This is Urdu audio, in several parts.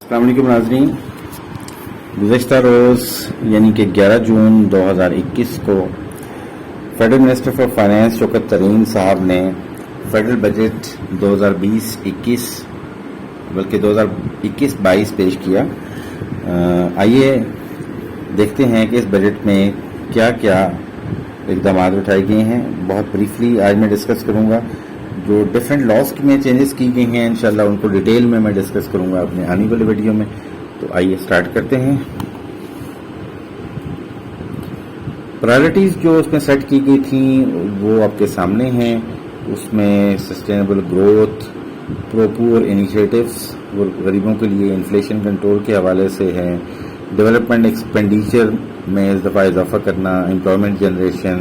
السلام علیکم ناظرین. گزشتہ روز یعنی کہ 11 جون 2021 کو فیڈرل منسٹر فار فائنانس شوکت ترین صاحب نے فیڈرل بجٹ 2020-21 بلکہ 2021-22 پیش کیا. آئیے دیکھتے ہیں کہ اس بجٹ میں کیا کیا اقدامات اٹھائے گئے ہیں. بہت بریفلی آج میں ڈسکس کروں گا. جو ڈفرینٹ لاس میں چینجز کی گئی ہیں انشاءاللہ ان کو ڈیٹیل میں ڈسکس کروں گا اپنے آنے والے ویڈیو میں. تو آئیے اسٹارٹ کرتے ہیں. پرائرٹیز جو اس میں سیٹ کی گئی تھیں وہ آپ کے سامنے ہیں. اس میں سسٹینیبل گروتھ، پرو پور انیشیٹوز، غریبوں کے لیے انفلیشن کنٹرول کے حوالے سے ہے، ڈیولپمنٹ ایکسپینڈیچر میں اس دفعہ اضافہ کرنا، امپلائمنٹ جنریشن،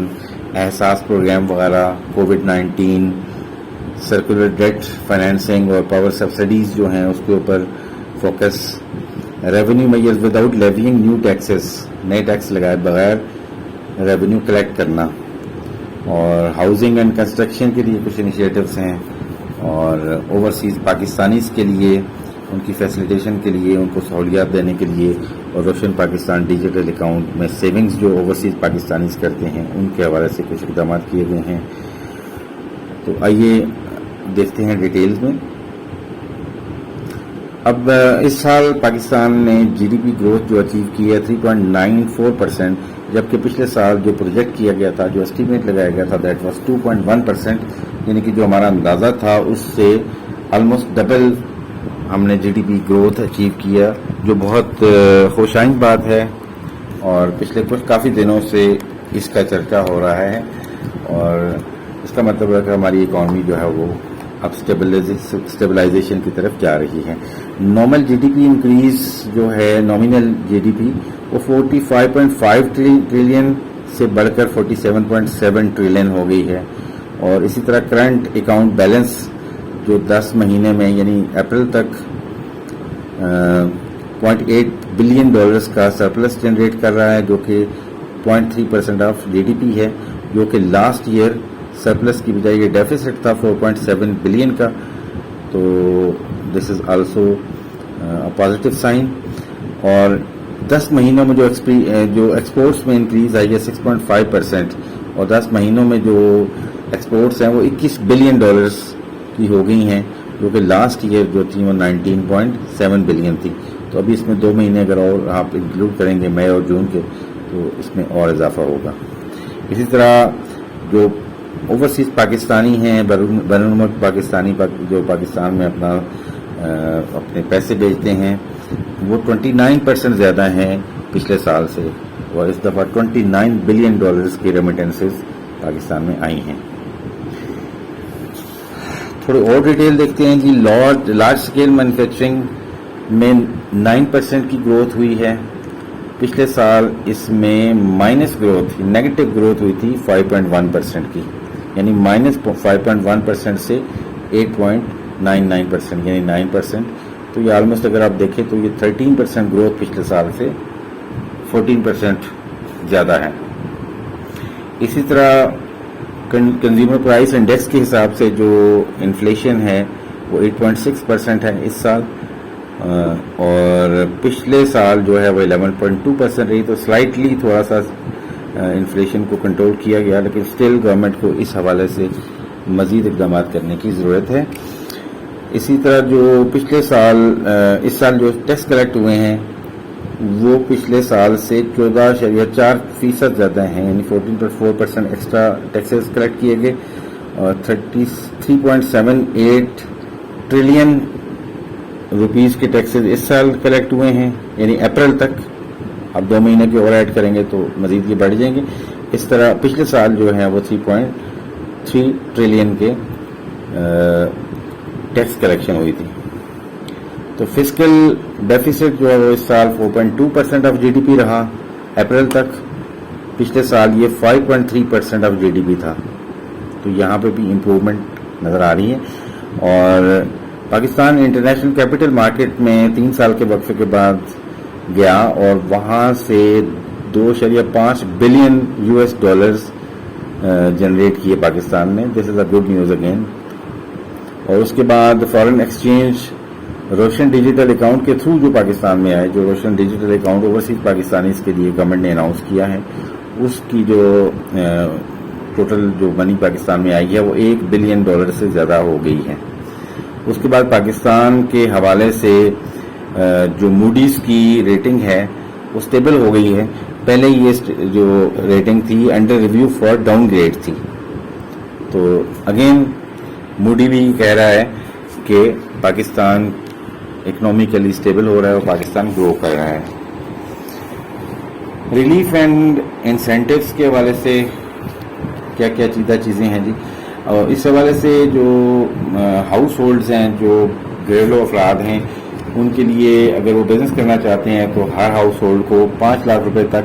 احساس پروگرام وغیرہ، کووڈ-19، سرکولر ڈیٹ فائنینسنگ اور پاور سبسڈیز جو ہیں اس کے اوپر focus, revenue measures without leaving new taxes, نئے ٹیکس لگائے بغیر ریونیو کلیکٹ کرنا، اور ہاؤسنگ اینڈ کنسٹرکشن کے لیے کچھ انیشیٹوز ہیں، اور اوورسیز پاکستانیز کے لیے ان کی فیسلیٹیشن کے لیے ان کو سہولیات دینے کے لیے، اور روشن پاکستان ڈیجیٹل اکاؤنٹ میں سیونگز جو اوورسیز پاکستانیز کرتے ہیں ان کے حوالے سے کچھ اقدامات کیے گئے ہیں. تو آئیے دیکھتے ہیں ڈیٹیلز میں. اب اس سال پاکستان نے جی ڈی پی گروتھ جو اچیو کی ہے 3.94%، جبکہ پچھلے سال جو پروجیکٹ کیا گیا تھا، جو اسٹیمیٹ لگایا گیا تھا، دیٹ واز 2.1%، یعنی کہ جو ہمارا اندازہ تھا اس سے آلموسٹ ڈبل ہم نے G D P growth achieve کیا، جو بہت خوش آئند بات ہے. اور پچھلے کافی دنوں سے اس کا چرچا ہو رہا ہے، اور اس کا مطلب ہے کہ ہماری اکانومی جو ہے وہ اب اسٹیبلائزیشن کی طرف جا رہی ہے. Normal G D P increase جو ہے، نامینل جی ڈی پی وہ 45.5 ٹریلین سے بڑھ کر 47.7 ٹریلین ہو گئی ہے. اور اسی طرح کرنٹ اکاؤنٹ بیلنس جو 10 مہینے میں یعنی اپریل تک $0.8 بلین کا سرپلس جنریٹ کر رہا ہے، جو کہ 0.3% آف جی ڈی پی ہے، جو کہ لاسٹ ایئر سرپلس کی بجائے یہ ڈیفیسٹ تھا 4.7 بلین کا. تو دس از آلسو پازیٹیو سائن. اور 10 مہینوں میں جو ایکسپورٹس میں انکریز آئی ہے 6.5%، اور 10 مہینوں میں جو ایکسپورٹس ہیں وہ $21 بلین کی ہو گئی ہیں، جو کہ لاسٹ ایئر جو تھی وہ 19.7 بلین تھی. تو ابھی اس میں 2 مہینے اگر اور آپ انکلوڈ کریں گے مئی اور جون کے، تو اس میں اور اضافہ ہوگا. اسی طرح جو اوورسیز پاکستانی ہیں، بین الملک پاکستانی جو پاکستان میں اپنے پیسے بیچتے ہیں، وہ 29% زیادہ ہیں پچھلے سال سے، اور اس دفعہ $29 بلین کی ریمیٹنسز پاکستان میں آئی ہیں. تھوڑی اور ڈیٹیل دیکھتے ہیں جی. لارج اسکیل مینوفیکچرنگ میں 9% کی گروتھ ہوئی ہے. پچھلے سال اس میں نیگیٹو گروتھ ہوئی تھی 5.1% کی، یعنی -5.1% سے 8.99% یعنی 9%. تو یہ آلموسٹ اگر آپ دیکھیں تو یہ 13% گروتھ پچھلے سال سے 14% زیادہ ہے. اسی طرح کنزیومر پرائس انڈیکس کے حساب سے جو انفلیشن ہے وہ 8.6% ہے اس سال، اور پچھلے سال جو ہے وہ 11.2% رہی. تو سلائٹلی تھوڑا سا انفلیشن کو کنٹرول کیا گیا، لیکن اسٹل گورنمنٹ کو اس حوالے سے مزید اقدامات کرنے کی ضرورت ہے. اسی طرح جو اس سال جو ٹیکس کلیکٹ ہوئے ہیں وہ پچھلے سال سے 14.4% زیادہ ہیں، یعنی 14.4% ایکسٹرا ٹیکسز کلیکٹ کیے گئے، اور 33.78 ٹریلین روپیز کے ٹیکسز اس سال کلیکٹ ہوئے ہیں، یعنی اپریل تک. اب 2 مہینے کی اور ایڈ کریں گے تو مزید یہ بڑھ جائیں گے. اس طرح پچھلے سال جو ہے وہ 3.3 ٹریلین کے ٹیکس کلیکشن ہوئی تھی. تو فسکل ڈیفیسٹ جو ہے وہ اس سال 4.2% آف جی ڈی پی رہا اپریل تک. پچھلے سال یہ 5.3% آف جی ڈی پی تھا. تو یہاں پہ بھی امپروومنٹ نظر آ رہی ہے. اور پاکستان انٹرنیشنل کیپٹل مارکیٹ میں 3 سال کے وقفے کے بعد گیا، اور وہاں سے $2.5 بلین جنریٹ کیے پاکستان نے. دس از اے گڈ نیوز اگین. اور اس کے بعد فارن ایکسچینج روشن ڈیجیٹل اکاؤنٹ کے تھرو جو پاکستان میں آئے, جو روشن ڈیجیٹل اکاؤنٹ اوورسیز پاکستانیز کے لیے گورنمنٹ نے اناؤنس کیا ہے, اس کی جو ٹوٹل جو منی پاکستان میں آئی ہے وہ $1 بلین سے زیادہ ہو گئی ہے. اس کے بعد پاکستان کے حوالے سے جو موڈیز کی ریٹنگ ہے وہ اسٹیبل ہو گئی ہے. پہلے یہ جو ریٹنگ تھی under review for downgrade تھی. تو اگین موڈی بھی کہہ رہا ہے کہ پاکستان اکنامکلی اسٹیبل ہو رہا ہے اور پاکستان گرو کر رہا ہے. ریلیف اینڈ انسینٹیوز کے حوالے سے کیا کیا چیزیں ہیں جی, اور اس حوالے سے جو ہاؤس ہولڈز ہیں, جو گھریلو افراد ہیں, ان کے لیے اگر وہ بزنس کرنا چاہتے ہیں تو ہر ہاؤس ہولڈ کو 5 لاکھ روپے تک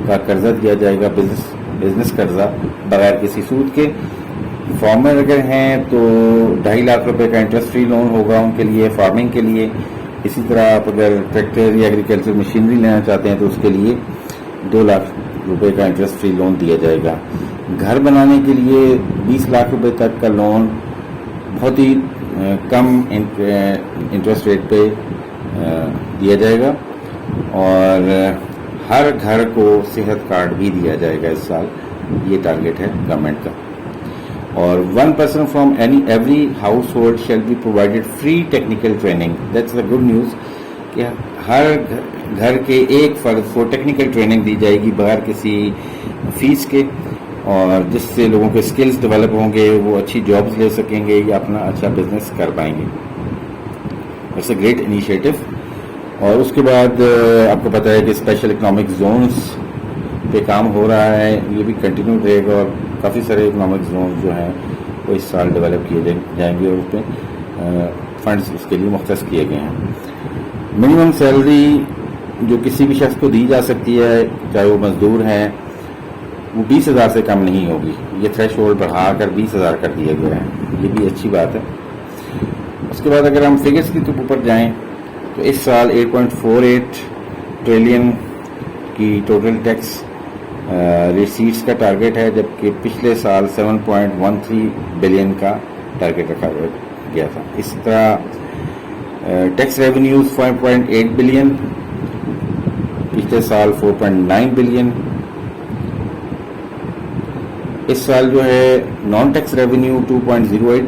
کا قرضہ دیا جائے گا, بزنس قرضہ بغیر کسی سود کے. فارمر اگر ہیں تو 2.5 لاکھ روپے کا انٹرسٹ فری لون ہوگا ان کے لیے فارمنگ کے لیے. اسی طرح آپ اگر ٹریکٹر یا ایگریکلچر مشینری لینا چاہتے ہیں تو اس کے لیے 2 لاکھ روپے کا انٹرسٹ فری لون دیا جائے گا. گھر بنانے کے لیے 20 لاکھ روپے تک کا لون بہت ہی کم انٹرسٹ ریٹ پہ دیا جائے گا, اور ہر گھر کو صحت کارڈ بھی دیا جائے گا اس سال. یہ ٹارگیٹ ہے گورنمنٹ کا. اور 1 person from every household shall be provided free technical training. That's the good news کہ ہر گھر کے ایک فرد کو ٹیکنیکل ٹریننگ دی جائے گی بغیر کسی فیس کے, اور جس سے لوگوں کے اسکلز ڈیولپ ہوں گے, وہ اچھی جابز لے سکیں گے یا اپنا اچھا بزنس کر پائیں گے. It's a great initiative. اور اس کے بعد آپ کو پتہ ہے کہ اسپیشل اکنامک زونز پہ کام ہو رہا ہے, یہ بھی کنٹینیو رہے گا, اور کافی سارے اکنامک زونز جو ہیں وہ اس سال ڈیولپ کیے جائیں گے, اور اس پہ فنڈز اس کے لیے مختص کیے گئے ہیں. منیمم سیلری جو کسی بھی شخص کو دی جا سکتی ہے, چاہے وہ مزدور ہیں, وہ 20,000 سے کم نہیں ہوگی. یہ تھریش ہولڈ بڑھا کر 20,000 کر دیا گیا ہے, یہ بھی اچھی بات ہے. اس کے بعد اگر ہم فگرز کی اوپر جائیں تو اس سال 8.48 ٹریلین کی ٹوٹل ٹیکس ریسیٹس کا ٹارگیٹ ہے, جبکہ پچھلے سال 7.13 بلین کا ٹارگیٹ رکھا گیا تھا. اس طرح ٹیکس ریونیوز 5.8 بلین, پچھلے سال 4.9 بلین. اس سال جو ہے نان ٹیکس ریونیو 2.08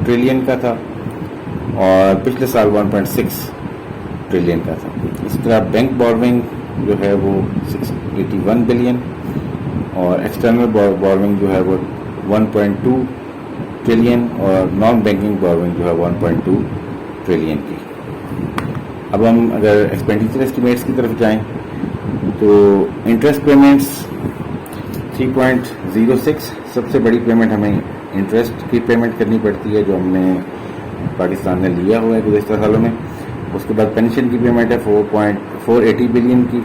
ٹریلین کا تھا, اور پچھلے سال 1.6 ٹریلین کا تھا. اس طرح بینک بورونگ جو ہے وہ 681 بلین, اور ایکسٹرنل بورونگ جو ہے وہ 1.2 ٹریلین, اور نان بینکنگ بورونگ جو ہے 1.2 ٹریلین کی. اب ہم اگر ایکسپینڈیچر اسٹیمیٹس کی طرف جائیں تو انٹرسٹ پیمنٹس 3.06, سب سے بڑی پیمنٹ ہمیں انٹرسٹ کی پیمنٹ کرنی پڑتی ہے جو ہم نے پاکستان نے لیا ہوا ہے گزشتہ سالوں میں. اس کے بعد پینشن کی پیمنٹ ہے 480 بلین کی.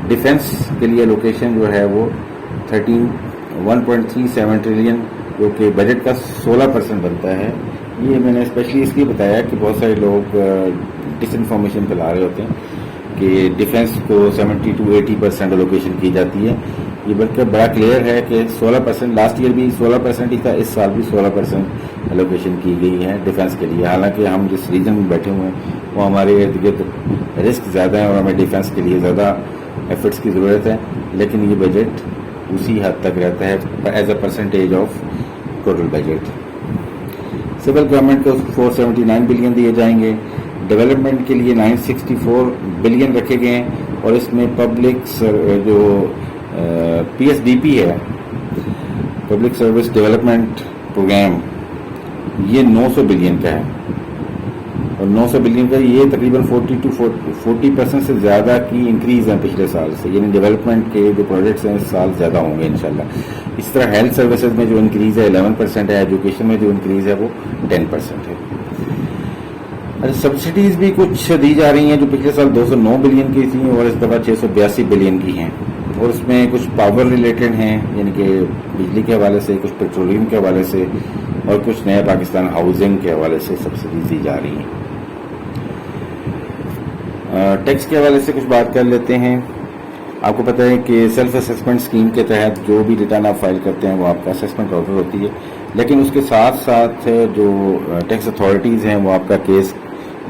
ڈیفنس کے لیے لوکیشن جو ہے وہ 1.37 ٹریلین, جو کہ بجٹ کا 16% بنتا ہے. یہ میں نے اسپیشلی اس لیے بتایا کہ بہت سارے لوگ ڈس انفارمیشن پھیلا رہے ہوتے ہیں کہ ڈیفنس کو 70 to 80% الوکیشن کی جاتی ہے. یہ بلکہ بڑا کلیئر ہے کہ 16%, لاسٹ ایئر بھی 16% ہی تھا, اس سال بھی 16% الوکیشن کی گئی ہے ڈیفنس کے لیے. حالانکہ ہم جس ریجن میں بیٹھے ہوئے ہیں وہ ہمارے ارد گرد رسک زیادہ ہیں اور ہمیں ڈیفنس کے لیے زیادہ ایفرٹس کی ضرورت ہے, لیکن یہ بجٹ اسی حد تک رہتا ہے as a percentage of total budget. Civil government کو 479 بلین دیے جائیں گے. ڈیولپمنٹ کے لیے 964 بلین رکھے گئے ہیں, اور اس میں پبلک جو پی ایس ڈی پی ہے, پبلک سروس ڈیولپمنٹ پروگرام, یہ 900 بلین کا ہے. اور 900 بلین کا یہ تقریباً 40% سے زیادہ کی انکریز ہے پچھلے سال سے, یعنی ڈیولپمنٹ کے جو پروجیکٹس ہیں اس سال زیادہ ہوں گے انشاءاللہ. اس طرح ہیلتھ سروسز میں جو انکریز ہے 11% ہے, ایجوکیشن میں جو انکریز ہے وہ 10% ہے. سبسڈیز بھی کچھ دی جا رہی ہیں جو پچھلے سال 209 بلین کی تھیں اور اس دفعہ 682 بلین کی ہیں, اور اس میں کچھ پاور ریلیٹڈ ہیں, یعنی کہ بجلی کے حوالے سے, کچھ پیٹرولیم کے حوالے سے, اور کچھ نیا پاکستان ہاؤسنگ کے حوالے سے سبسڈیز دی جا رہی ہیں. ٹیکس کے حوالے سے کچھ بات کر لیتے ہیں. آپ کو پتہ ہے کہ سیلف اسسمنٹ اسکیم کے تحت جو بھی ریٹرن آپ فائل کرتے ہیں وہ آپ کا اسسمنٹ آرڈر ہوتی ہے, لیکن اس کے ساتھ ساتھ جو ٹیکس اتھارٹیز ہیں وہ آپ کا کیس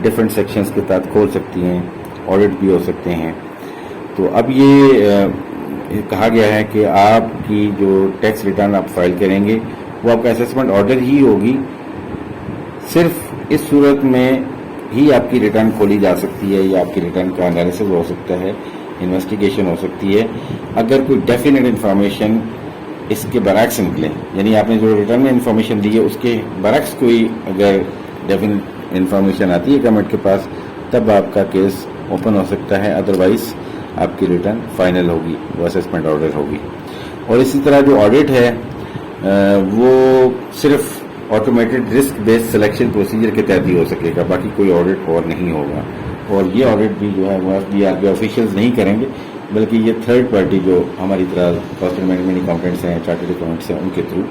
ڈفرینٹ سیکشنز کے تحت کھول سکتی ہیں, آڈٹ بھی ہو سکتے ہیں. تو اب یہ کہا گیا ہے کہ آپ کی جو ٹیکس ریٹرن آپ فائل کریں گے وہ آپ کا اسیسمنٹ آرڈر ہی ہوگی. صرف اس صورت میں ہی آپ کی ریٹرن کھولی جا سکتی ہے یا آپ کی ریٹرن کا انالیسس ہو سکتا ہے, انویسٹیگیشن ہو سکتی ہے, اگر کوئی ڈیفینیٹ انفارمیشن اس کے برعکس نکلے. یعنی آپ نے جو ریٹرن میں انفارمیشن دی ہے اس کے برعکس کوئی اگر ڈیفینیٹ انفارمیشن آتی ہے گورنمنٹ کے پاس, تب آپ کا کیس اوپن ہو سکتا ہے. ادروائز آپ کی ریٹرن فائنل ہوگی, وہ اسیسمنٹ آرڈر ہوگی. اور اسی طرح جو آڈٹ ہے وہ صرف automated risk based selection procedure کے تحت ہی ہو سکے گا, باقی کوئی آڈٹ اور نہیں ہوگا. اور یہ آڈٹ بھی جو ہے وہ FBR کے آفیشیلز نہیں کریں گے, بلکہ یہ تھرڈ پارٹی جو ہماری طرح کاسٹ مینجمنٹ اکاؤنٹنٹس ہیں, چارٹرڈ اکاؤنٹنٹس ہیں, ان کے تھرو,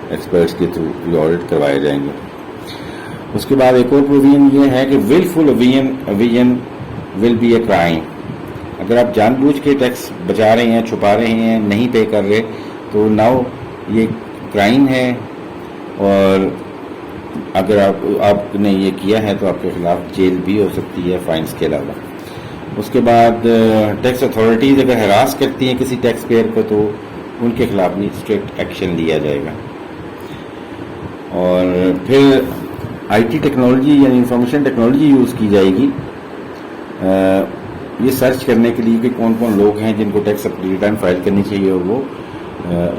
ایکسپرٹس کے تھرو یہ آڈٹ کروائے جائیں گے. اس کے بعد ایک اور پروویژن یہ ہے کہ willful evasion will be a crime. اگر آپ جان بوجھ کے ٹیکس بچا رہے ہیں, چھپا رہے ہیں, نہیں پے کر رہے, تو ناؤ یہ کرائم ہے. اور اگر آپ نے یہ کیا ہے تو آپ کے خلاف جیل بھی ہو سکتی ہے, فائنس کے علاوہ. اس کے بعد ٹیکس اتھارٹیز اگر ہراس کرتی ہیں کسی ٹیکس پیئر کو تو ان کے خلاف بھی اسٹرکٹ ایکشن لیا جائے گا. اور پھر IT ٹیکنالوجی یعنی انفارمیشن ٹیکنالوجی یوز کی جائے گی یہ سرچ کرنے کے لیے کہ کون کون لوگ ہیں جن کو ٹیکس ریٹرن فائل کرنی چاہیے اور وہ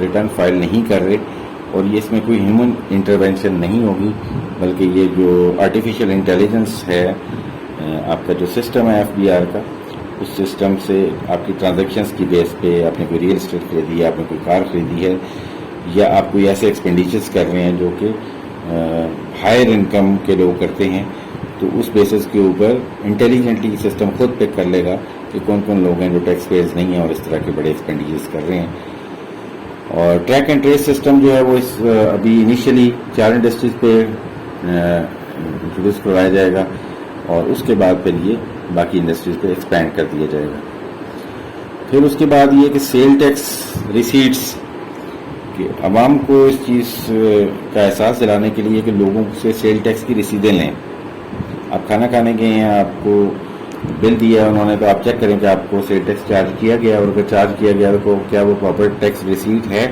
ریٹرن فائل نہیں کر رہے. اور یہ اس میں کوئی ہیومن انٹرونشن نہیں ہوگی, بلکہ یہ جو آرٹیفیشیل انٹیلیجنس ہے, آپ کا جو سسٹم ہے FBR کا, اس سسٹم سے آپ کی ٹرانزیکشنز کی بیس پہ آپ نے کوئی ریئل اسٹیٹ خریدی ہے, آپ نے کوئی کار خریدی ہے, یا آپ کوئی ایسے ایکسپینڈیچرز کر رہے ہیں جو کہ ہائر انکم کے لوگ کرتے ہیں, تو اس بیسس کے اوپر انٹیلیجنٹلی سسٹم خود پک کر لے گا کہ کون کون لوگ ہیں جو ٹیکس پیئرز نہیں ہیں اور اس طرح کے بڑے ایکسپینڈیچرز کر رہے ہیں. اور ٹریک اینڈ ٹریس سسٹم جو ہے وہ ابھی انیشلی 4 انڈسٹریز پہ انٹروڈیوس کروایا جائے گا, اور اس کے بعد پھر یہ باقی انڈسٹریز پہ ایکسپینڈ کر دیا جائے گا. پھر اس کے بعد یہ کہ سیل ٹیکس ریسیٹس, کہ عوام کو اس چیز کا احساس دلانے کے لیے کہ لوگوں سے سیل ٹیکس کی رسیدیں لیں. آپ کھانا کھانے گئے ہیں, آپ کو بل دیا ہے انہوں نے, تو آپ چیک کریں کہ آپ کو سیل ٹیکس چارج کیا گیا, اور اگر چارج کیا گیا تو کیا وہ پراپر ٹیکس ریسیٹ ہے.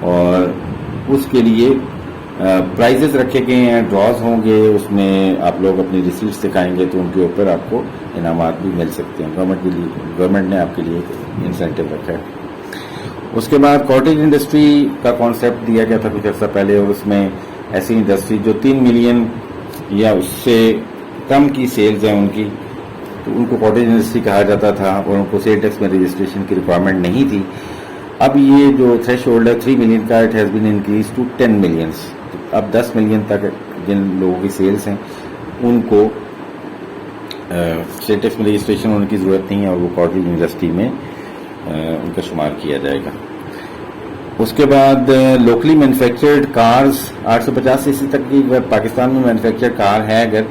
اور اس کے لیے پرائزز رکھے گئے ہیں, ڈراز ہوں گے, اس میں آپ لوگ اپنی ریسیٹس دکھائیں گے تو ان کے اوپر آپ کو انعامات بھی مل سکتے ہیں. گورنمنٹ نے آپ کے لیے انسینٹو رکھا ہے. اس کے بعد کاٹیج انڈسٹری کا کانسیپٹ دیا گیا تھا کچھ عرصہ پہلے, اور اس میں ایسی انڈسٹری جو 3 ملین یا اس سے کم کی سیلز ہیں ان کی, تو ان کو کاٹیج انڈسٹری کہا جاتا تھا, اور ان کو سیل ٹیکس میں رجسٹریشن کی ریکوائرمنٹ نہیں تھی. اب یہ جو تھریش ہولڈ ہے 3 ملین کا, it has been increase to 10 millions. اب 10 ملین تک جن لوگوں کی سیلز ہیں ان کو سیل ٹیکس میں رجسٹریشن ہونے کی ضرورت نہیں ہے, اور وہ کاٹیج انڈسٹری میں ان کا شمار کیا جائے گا. اس کے بعد لوکلی مینوفیکچرڈ کارز 850 cc تک کی پاکستان میں مینوفیکچرڈ کار ہے اگر,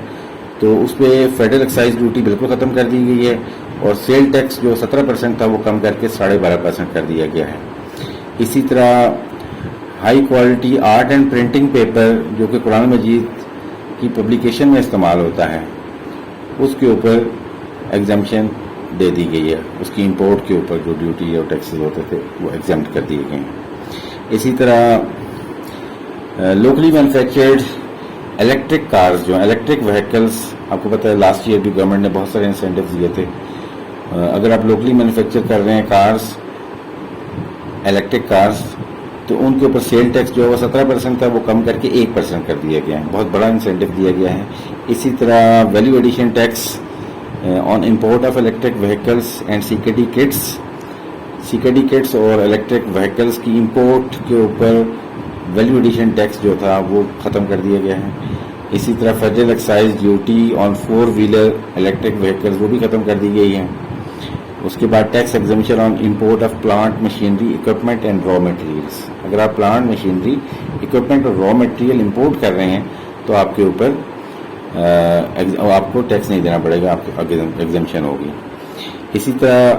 تو اس پہ فیڈرل ایکسائز ڈیوٹی بالکل ختم کر دی گئی ہے, اور سیل ٹیکس جو 17% تھا وہ کم کر کے 12.5% کر دیا گیا ہے. اسی طرح high quality art and printing paper جو کہ قرآن مجید کی پبلیکیشن میں استعمال ہوتا ہے, اس کے اوپر ایگزمپشن دے دی گئی ہے. اس کی امپورٹ کے اوپر جو ڈیوٹی اور ٹیکسز ہوتے تھے وہ ایگزمپٹ کر دیے گئے ہیں. اسی طرح لوکلی مینوفیکچرڈ الیکٹرک کارز جو ہیں, الیکٹرک وہیکلس, آپ کو پتہ ہے لاسٹ ایئر بھی گورنمنٹ نے بہت سارے انسینٹیوز دیے تھے. اگر آپ لوکلی مینوفیکچر کر رہے ہیں کارز, الیکٹرک کارز, تو ان کے اوپر سیل ٹیکس جو ہے وہ 17% تھا, وہ کم کر کے 1% کر دیا گیا ہے. بہت بڑا انسینٹیو دیا گیا ہے. اسی طرح value addition tax on import of electric vehicles and security kits اور الیکٹرک وہیکلس کی امپورٹ کے اوپر ویلیو ایڈیشن ٹیکس جو تھا وہ ختم کر دیا گیا ہے. اسی طرح فیڈرل ایکسائز ڈیوٹی آن 4 ویلر الیکٹرک وہیکلس وہ بھی ختم کر دی گئی ہے. اس کے بعد tax exemption on import of plant machinery equipment and raw materials. اگر آپ پلانٹ مشینری اکوپمنٹ اور را مٹیریل امپورٹ کر رہے ہیں تو آپ کے اوپر آپ کو ٹیکس نہیں دینا پڑے گا, آپ کو ایگزمپشن ہوگی. اسی طرح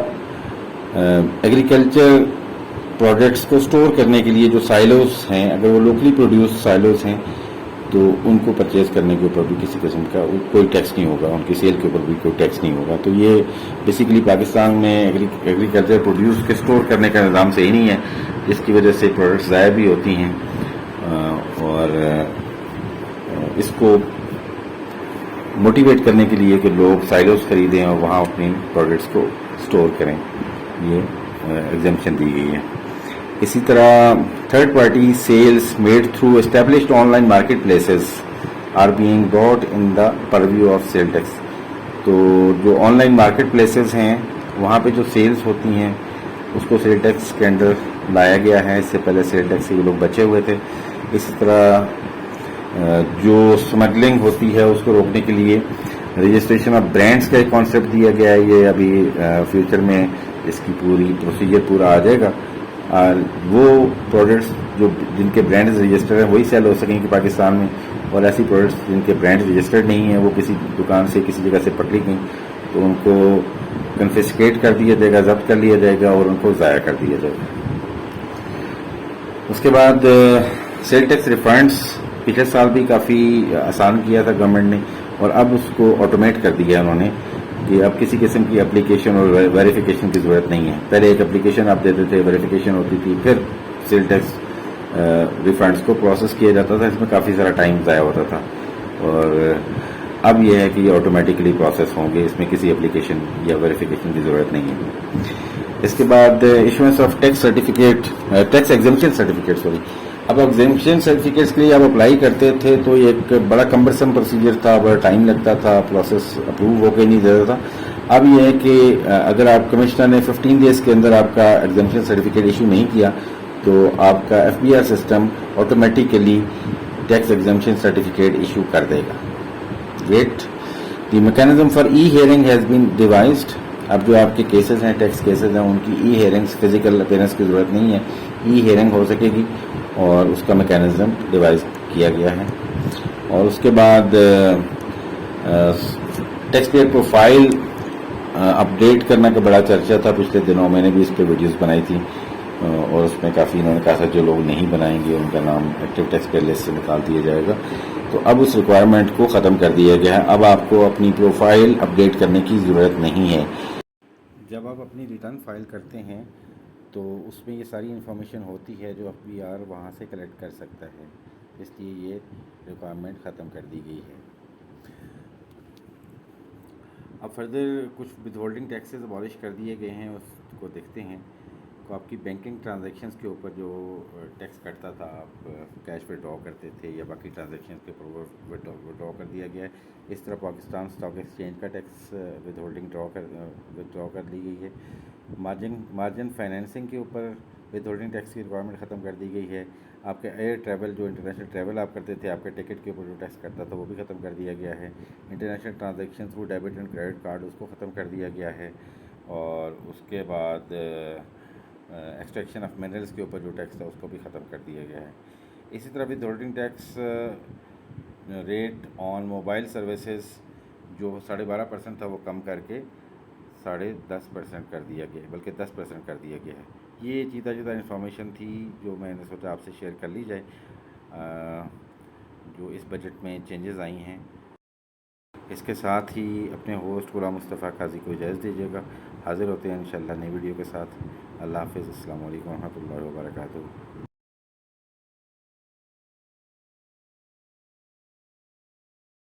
ایگریکلچر پروڈکٹس کو سٹور کرنے کے لیے جو سائلوز ہیں, اگر وہ لوکلی پروڈیوس سائلوز ہیں تو ان کو پرچیز کرنے کے اوپر بھی کسی قسم کا کوئی ٹیکس نہیں ہوگا، ان کی سیل کے اوپر بھی کوئی ٹیکس نہیں ہوگا. تو یہ بیسیکلی پاکستان میں ایگریکلچر پروڈیوس کے اسٹور کرنے کا نظام صحیح نہیں ہے، جس کی وجہ سے پروڈکٹس ضائع بھی ہوتی ہیں. اور اس کو موٹیویٹ کرنے کے لیے کہ لوگ سائلوز خریدیں اور وہاں اپنی پروڈکٹس کو اسٹور کریں، یہ ایگزمپشن دی گئی ہے. اسی طرح third party sales made through established online marketplaces are being brought in the purview of sale tax. تو جو آن لائن مارکیٹ پلیسز ہیں وہاں پہ جو سیلز ہوتی ہیں اس کو سیل ٹیکس کے انڈر لایا گیا ہے. اس سے پہلے سیل ٹیکس سے یہ لوگ بچے ہوئے تھے. اسی طرح جو اسمگلنگ ہوتی ہے اس کو روکنے کے لیے رجسٹریشن آف برانڈس کا ایک کانسیپٹ دیا گیا ہے. یہ ابھی فیوچر میں اس کی پوری پروسیجر پورا آ جائے گا. وہ پروڈکٹس جو جن کے برانڈز رجسٹرڈ ہیں وہی سیل ہو سکیں گے پاکستان میں، اور ایسی پروڈکٹس جن کے برانڈ رجسٹرڈ نہیں ہیں وہ کسی دکان سے کسی جگہ سے پکڑی گئیں تو ان کو کنفسکیٹ کر دیا جائے گا، ضبط کر لیا جائے گا اور ان کو ضائع کر دیا جائے گا. اس کے بعد سیل ٹیکس ریفنڈس پچھلے سال بھی کافی آسان کیا تھا گورنمنٹ نے، اور اب اس کو آٹومیٹ کر دیا انہوں نے کہ اب کسی قسم کی اپلیکیشن اور ویریفیکیشن کی ضرورت نہیں ہے. پہلے ایک اپلیکیشن آپ دیتے تھے، ویریفیکیشن ہوتی تھی، پھر سیل ٹیکس ریفنڈس کو پروسیس کیا جاتا تھا. اس میں کافی سارا ٹائم ضائع ہوتا تھا، اور اب یہ ہے کہ یہ آٹومیٹکلی پروسیس ہوں گے، اس میں کسی اپلیکیشن یا ویریفیکیشن کی ضرورت نہیں ہے. اس کے بعد issuance of tax certificate, tax exemption certificate, sorry. اب ایگزمپشن سرٹیفکیٹس کے لیے آپ اپلائی کرتے تھے تو یہ ایک بڑا کمبرسم پروسیجر تھا، بڑا ٹائم لگتا تھا، پروسیس اپروو ہو کے نہیں دیتا تھا. اب یہ ہے کہ اگر آپ کمشنر نے 15 ڈیز کے اندر آپ کا ایگزمپشن سرٹیفکیٹ ایشو نہیں کیا تو آپ کا F B R system automatically tax exemption certificate issue کر دے گا. Great. The mechanism for e hearing has been devised. اب جو آپ کے کیسز ہیں، ٹیکس کیسز ہیں، ان کی ای ہیئرنگس فزیکل اپیرنس کی ضرورت نہیں ہے، ای ہیئرنگ ہو سکے گی، اور اس کا میکینزم ڈیوائز کیا گیا ہے. اور اس کے بعد ٹیکس پیئر پروفائل اپڈیٹ کرنے کا بڑا چرچا تھا پچھلے دنوں. میں نے بھی اس پہ ویڈیوز بنائی تھی، اور اس میں کافی انہوں نے کہا تھا جو لوگ نہیں بنائیں گے ان کا نام ایکٹیو ٹیکس پیئر لسٹ سے نکال دیا جائے گا. تو اب اس ریکوائرمنٹ کو ختم کر دیا گیا ہے. اب آپ کو اپنی پروفائل اپڈیٹ کرنے کی ضرورت نہیں ہے. جب آپ اپنی ریٹرن فائل کرتے ہیں تو اس میں یہ ساری انفارمیشن ہوتی ہے جو ایف بی آر وہاں سے کلیکٹ کر سکتا ہے، اس لیے یہ ریکوائرمنٹ ختم کر دی گئی ہے. اب فردر کچھ ود ہولڈنگ ٹیکسز ابالش کر دیے گئے ہیں، اس کو دیکھتے ہیں. تو آپ کی بینکنگ ٹرانزیکشنز کے اوپر جو ٹیکس کٹتا تھا، آپ کیش وڈرا کرتے تھے یا باقی ٹرانزیکشنز کے اوپر وڈرا کر دیا گیا ہے. اس طرح پاکستان اسٹاک ایکسچینج کا ٹیکس ود ہولڈنگ وڈرا کر دی گئی ہے. مارجن فائنینسنگ کے اوپر ود ہولڈنگ ٹیکس کی ریکوائرمنٹ ختم کر دی گئی ہے. آپ کے ایئر ٹریول، جو انٹرنیشنل ٹریول آپ کرتے تھے، آپ کے ٹکٹ کے اوپر جو ٹیکس کرتا تھا وہ بھی ختم کر دیا گیا ہے. International transaction through debit and credit card, اس کو ختم کر دیا گیا ہے. اور اس کے بعد ایکسٹریکشن آف منرلس کے اوپر جو ٹیکس تھا اس کو بھی ختم کر دیا گیا ہے. اسی طرح withholding tax rate on mobile services جو 12.5% تھا وہ کم کر کے 10.5% کر دیا گیا ہے، بلکہ 10% کر دیا گیا ہے. یہ چیتا انفارمیشن تھی جو میں نے سوچا آپ سے شیئر کر لی جائے، جو اس بجٹ میں چینجز آئی ہیں. اس کے ساتھ ہی اپنے ہوسٹ غلام مصطفیٰ قاضی کو اجازت دیجیے گا. حاضر ہوتے ہیں انشاءاللہ نئی ویڈیو کے ساتھ. اللہ حافظ. السلام علیکم ورحمۃ اللہ وبرکاتہ.